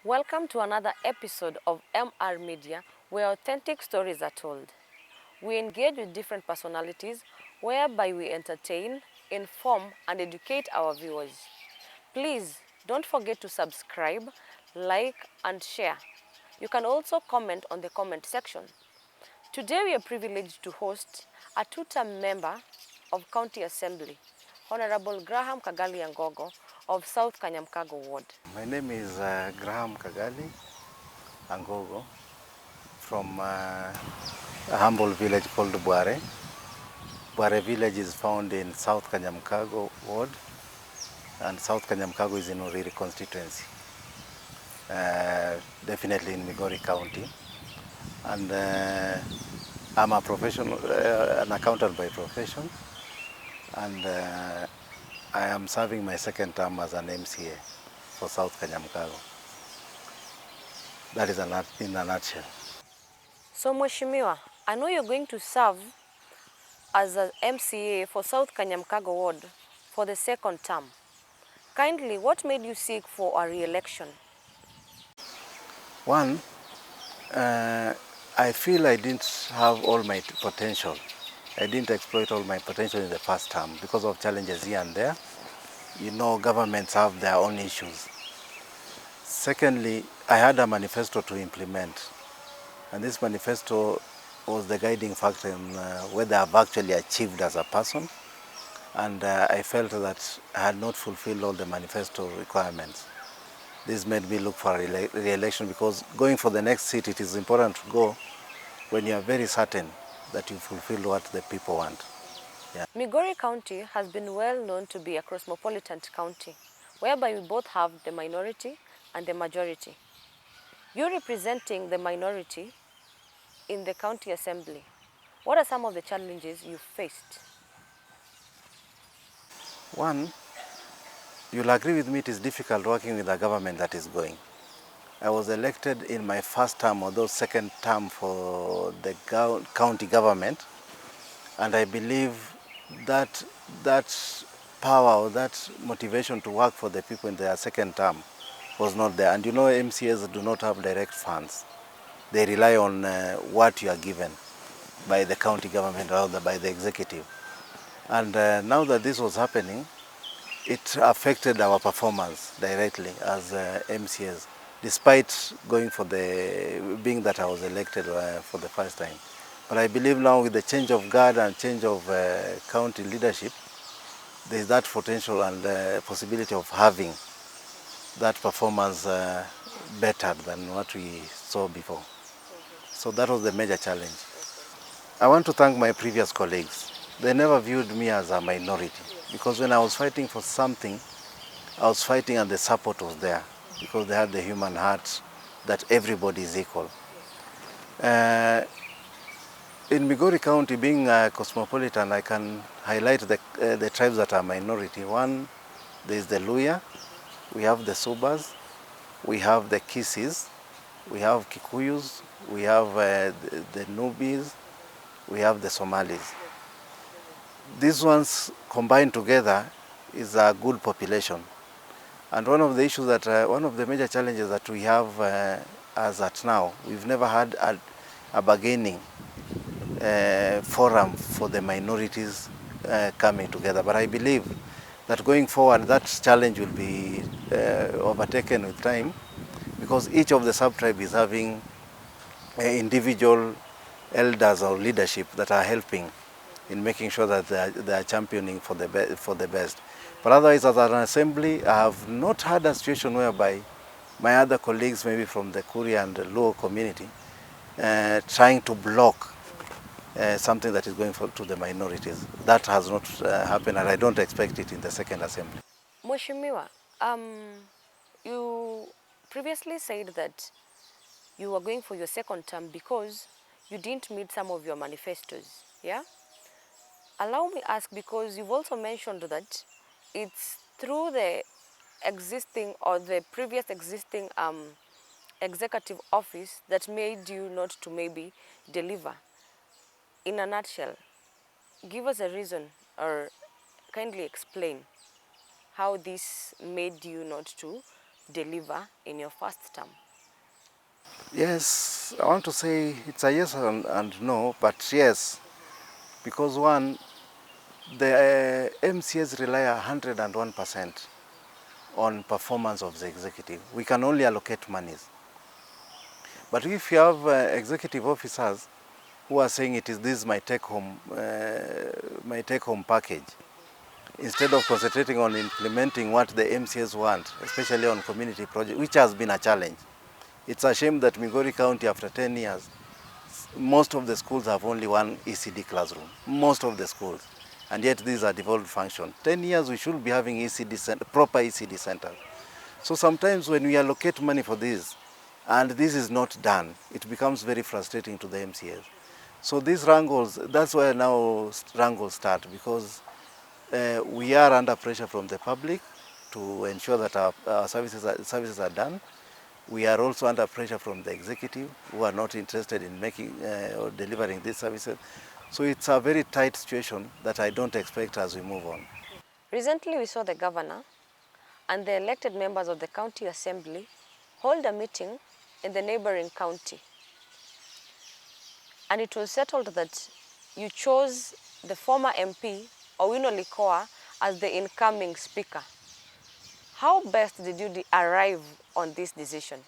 Welcome to another episode of MR Media, where authentic stories are told. We engage with different personalities, whereby we entertain, inform, and educate our viewers. Please don't forget to subscribe, like, and share. You can also comment on the comment section. Today we are privileged to host a two-term member of County Assembly, Honorable Graham Kagali Angogo of South Kanyamkago Ward. My name is Graham Kagali Angogo from a humble village called Bware. Bware village is found in South Kanyamkago Ward, and South Kanyamkago is in Uriri constituency, definitely in Migori County. And I'm a professional, an accountant by profession, and I am serving my second term as an MCA for South Kanyamkago. That is in a nutshell. So, Mheshimiwa, I know you're going to serve as an MCA for South Kanyamkago Ward for the second term. Kindly, what made you seek for a re-election? One, I feel I didn't have all my potential. I didn't exploit all my potential in the first term because of challenges here and there. You know, governments have their own issues. Secondly, I had a manifesto to implement, and this manifesto was the guiding factor in whether I've actually achieved as a person, and I felt that I had not fulfilled all the manifesto requirements. This made me look for a re-election, because going for the next seat, it is important to go when you are very certain that you fulfill what the people want. Yeah. Migori County has been well known to be a cosmopolitan county, whereby we both have the minority and the majority. You representing the minority in the county assembly, what are some of the challenges you faced? One, you'll agree with me, it is difficult working with a government that is going. I was elected in my first term, although second term, for the county government, and I believe that power or that motivation to work for the people in their second term was not there. And you know, MCAs do not have direct funds. They rely on what you are given by the county government or by the executive. And now that this was happening, it affected our performance directly as MCAs, despite being that I was elected for the first time. But I believe now, with the change of guard and change of county leadership, there is that potential and possibility of having that performance better than what we saw before. So that was the major challenge. I want to thank my previous colleagues. They never viewed me as a minority, because when I was fighting for something, I was fighting and the support was there, because they had the human heart that everybody is equal. In Migori County, being a cosmopolitan, I can highlight the tribes that are minority. One, there is the Luya, we have the Subas, we have the Kisis, we have Kikuyus, we have the Nubis, we have the Somalis. These ones combined together is a good population. And one of the issues one of the major challenges that we have as at now, we've never had a bargaining forum for the minorities coming together. But I believe that going forward, that challenge will be overtaken with time, because each of the sub-tribes is having individual elders or leadership that are helping in making sure that they are championing for the best. But otherwise, as an assembly, I have not had a situation whereby my other colleagues, maybe from the Kuria and the Luo community, trying to block something that is going to the minorities. That has not happened, and I don't expect it in the second assembly. Mheshimiwa, you previously said that you were going for your second term because you didn't meet some of your manifestos, yeah? Allow me ask, because you've also mentioned that it's through the existing or the previous existing executive office that made you not to maybe deliver. In a nutshell, give us a reason, or kindly explain how this made you not to deliver in your first term? Yes, I want to say it's a yes and no, but yes, because one, the MCAs rely 101% on performance of the executive. We can only allocate monies. But if you have executive officers who are saying it is this my take home package, instead of concentrating on implementing what the MCAs want, especially on community projects, which has been a challenge. It's a shame that Migori County, after 10 years, most of the schools have only one ECD classroom, most of the schools. And yet these are devolved function. 10 years we should be having proper ECD centers. So sometimes when we allocate money for this, and this is not done, it becomes very frustrating to the MCAs. So these wrangles, that's where now wrangles start, because we are under pressure from the public to ensure that our services are done. We are also under pressure from the executive, who are not interested in making or delivering these services. So it's a very tight situation that I don't expect as we move on. Recently, we saw the governor and the elected members of the county assembly hold a meeting in the neighboring county. And it was settled that you chose the former MP, Owino Likoa, as the incoming speaker. How best did you arrive on this decision?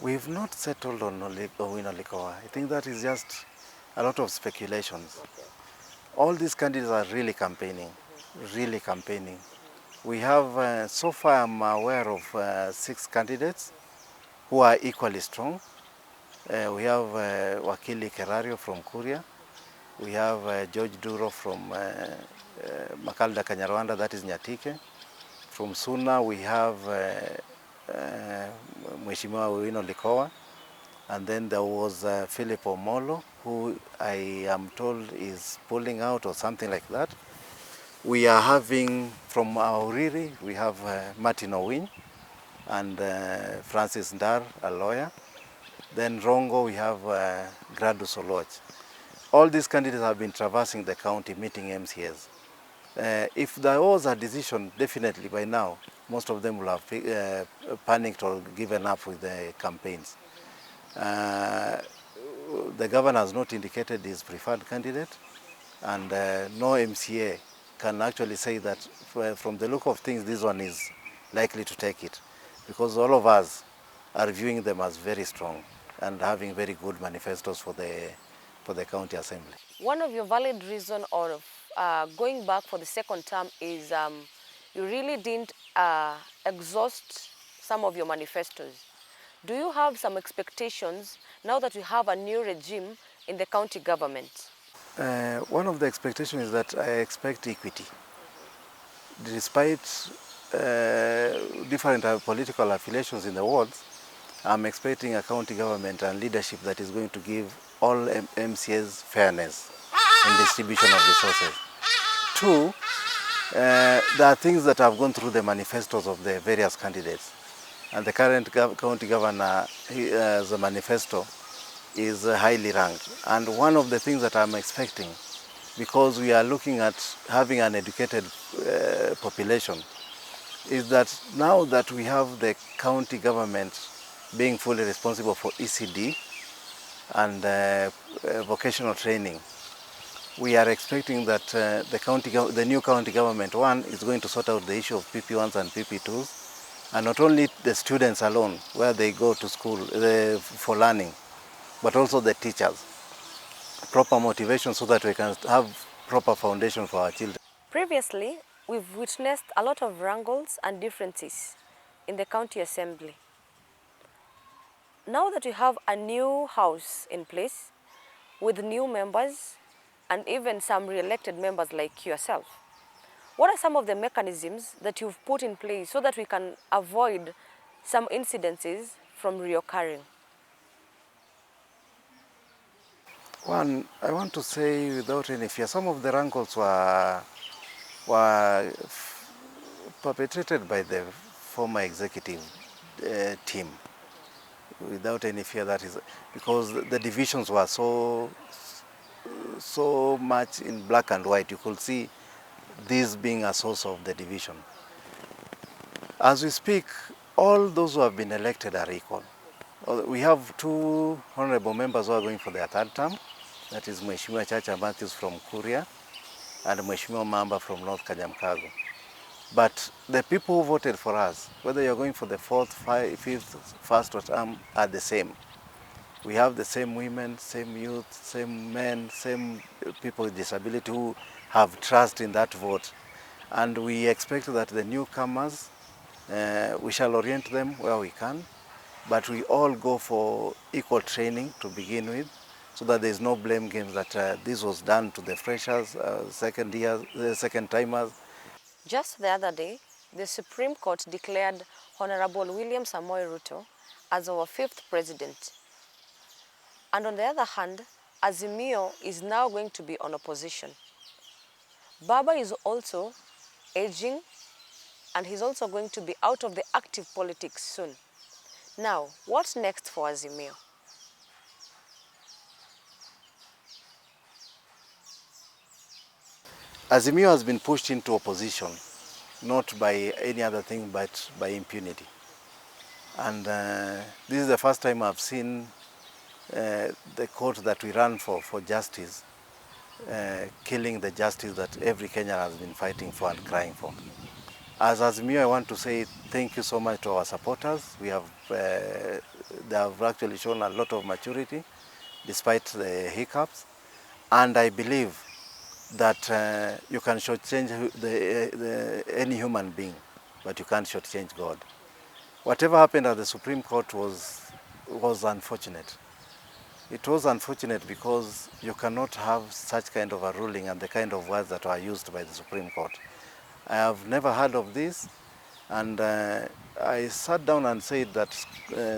We've not settled on Owino Likoa. I think that is just a lot of speculations. All these candidates are really campaigning, really campaigning. We have, so far I'm aware of 6 candidates who are equally strong. We have Wakili Kerario from Kuria. We have George Duro from Makalda Kanyarwanda, that is Nyatike. From Suna we have Mheshimiwa Owino Likoa. And then there was Philip Omolo, who I am told is pulling out or something like that. We are having, from Auriri, we have Martin Owin and Francis Ndar, a lawyer. Then Rongo, we have Gradus Oloch. All these candidates have been traversing the county, meeting MCAs. If there was a decision, definitely by now, most of them will have panicked or given up with the campaigns. The governor has not indicated his preferred candidate, and no MCA can actually say that from the look of things, this one is likely to take it, because all of us are viewing them as very strong and having very good manifestos for the county assembly. One of your valid reasons of going back for the second term is you really didn't exhaust some of your manifestos. Do you have some expectations now that we have a new regime in the county government? One of the expectations is that I expect equity. Despite different political affiliations in the wards, I'm expecting a county government and leadership that is going to give all MCAs fairness in distribution of resources. 2, there are things that have gone through the manifestos of the various candidates. And the current county governor, the manifesto is highly ranked. And one of the things that I'm expecting, because we are looking at having an educated population, is that now that we have the county government being fully responsible for ECD and vocational training, we are expecting that the new county government, one, is going to sort out the issue of PP1s and PP2s, and not only the students alone, where they go to school for learning, but also the teachers. Proper motivation so that we can have proper foundation for our children. Previously, we've witnessed a lot of wrangles and differences in the county assembly. Now that we have a new house in place with new members and even some re-elected members like yourself, what are some of the mechanisms that you've put in place so that we can avoid some incidences from reoccurring? One, I want to say without any fear, some of the wrangles were perpetrated by the former executive team. Without any fear, that is because the divisions were so much in black and white. You could see this being a source of the division. As we speak, all those who have been elected are equal. We have two honorable members who are going for their third term. That is Mheshimiwa Chacha Matthews from Kuria and Mheshimiwa Mamba from North Kajamkago. But the people who voted for us, whether you're going for the fourth, fifth, first term, are the same. We have the same women, same youth, same men, same people with disability who have trust in that vote. And we expect that the newcomers, we shall orient them where we can, but we all go for equal training to begin with, so that there is no blame games that this was done to the freshers, second timers. Just the other day, the Supreme Court declared Honorable William Samoei Ruto as our fifth president. And on the other hand, Azimio is now going to be on opposition. Baba is also aging, and he's also going to be out of the active politics soon. Now, what's next for Azimio? Azimio has been pushed into opposition, not by any other thing but by impunity. And this is the first time I've seen the court that we run for justice, killing the justice that every Kenyan has been fighting for and crying for. As Azimio, I want to say thank you so much to our supporters. They have actually shown a lot of maturity despite the hiccups. And I believe that you can shortchange any human being, but you can't shortchange God. Whatever happened at the Supreme Court was unfortunate. It was unfortunate because you cannot have such kind of a ruling and the kind of words that were used by the Supreme Court. I have never heard of this, and I sat down and said that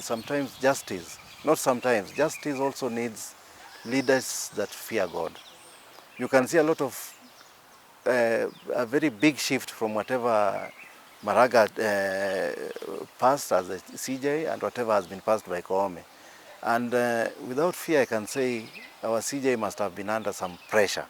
sometimes justice, not sometimes, justice also needs leaders that fear God. You can see a lot of a very big shift from whatever Maraga passed as a CJ and whatever has been passed by Koome. And without fear, I can say our CJ must have been under some pressure.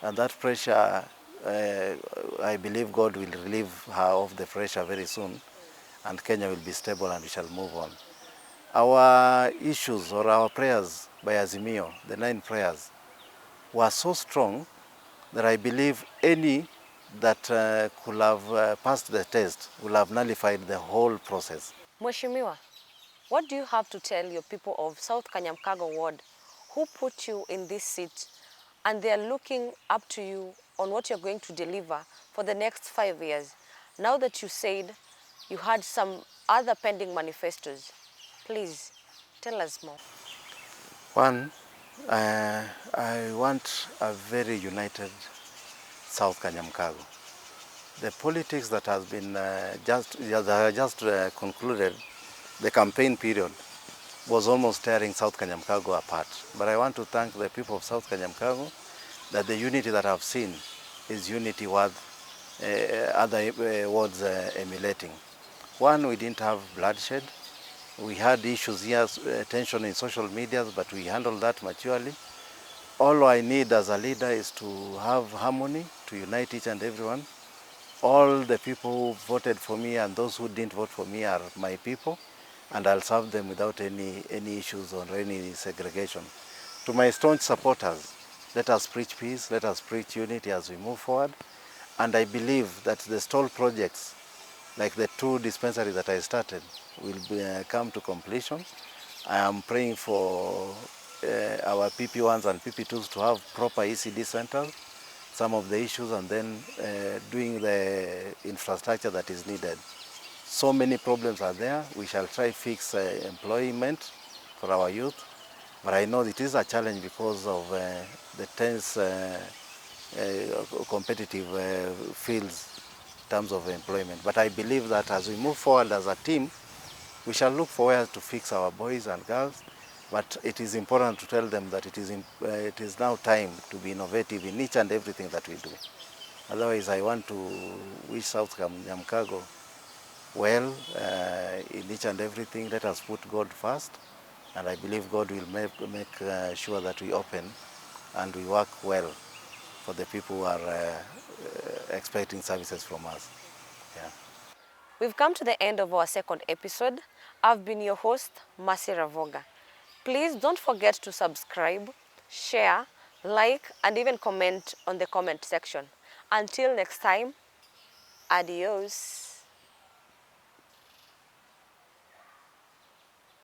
And that pressure, I believe God will relieve her of the pressure very soon, and Kenya will be stable and we shall move on. Our issues or our prayers by Azimio, the 9 prayers, were so strong that I believe any that could have passed the test will have nullified the whole process. Mheshimiwa, what do you have to tell your people of South Kanyamkago ward who put you in this seat, and they are looking up to you on what you're going to deliver for the next 5 years, now that you said you had some other pending manifestos? Please, tell us more. One, I want a very united South Kanyamkago. The politics that has been just concluded, the campaign period, was almost tearing South Kanyamkago apart. But I want to thank the people of South Kanyamkago that the unity that I've seen is unity worth other wards emulating. One, we didn't have bloodshed. We had issues here, tension in social media, but we handled that maturely. All I need as a leader is to have harmony, to unite each and everyone. All the people who voted for me and those who didn't vote for me are my people, and I'll serve them without any issues or any segregation. To my staunch supporters, let us preach peace, let us preach unity as we move forward. And I believe that the stall projects, like the 2 dispensaries that I started, will come to completion. I am praying for our PP1s and PP2s to have proper ECD centers, some of the issues, and then doing the infrastructure that is needed. So many problems are there. We shall try fix employment for our youth, but I know it is a challenge because of the tense competitive fields in terms of employment. But I believe that as we move forward as a team, we shall look for ways to fix our boys and girls. But it is important to tell them that it is now time to be innovative in each and everything that we do. Otherwise, I want to wish South Kanyamkago well in each and everything. Let us put God first, and I believe God will make sure that we open and we work well for the people who are expecting services from us. Yeah. We've come to the end of our second episode. I've been your host, Mercy Ravoga. Please don't forget to subscribe, share, like, and even comment on the comment section. Until next time, adios.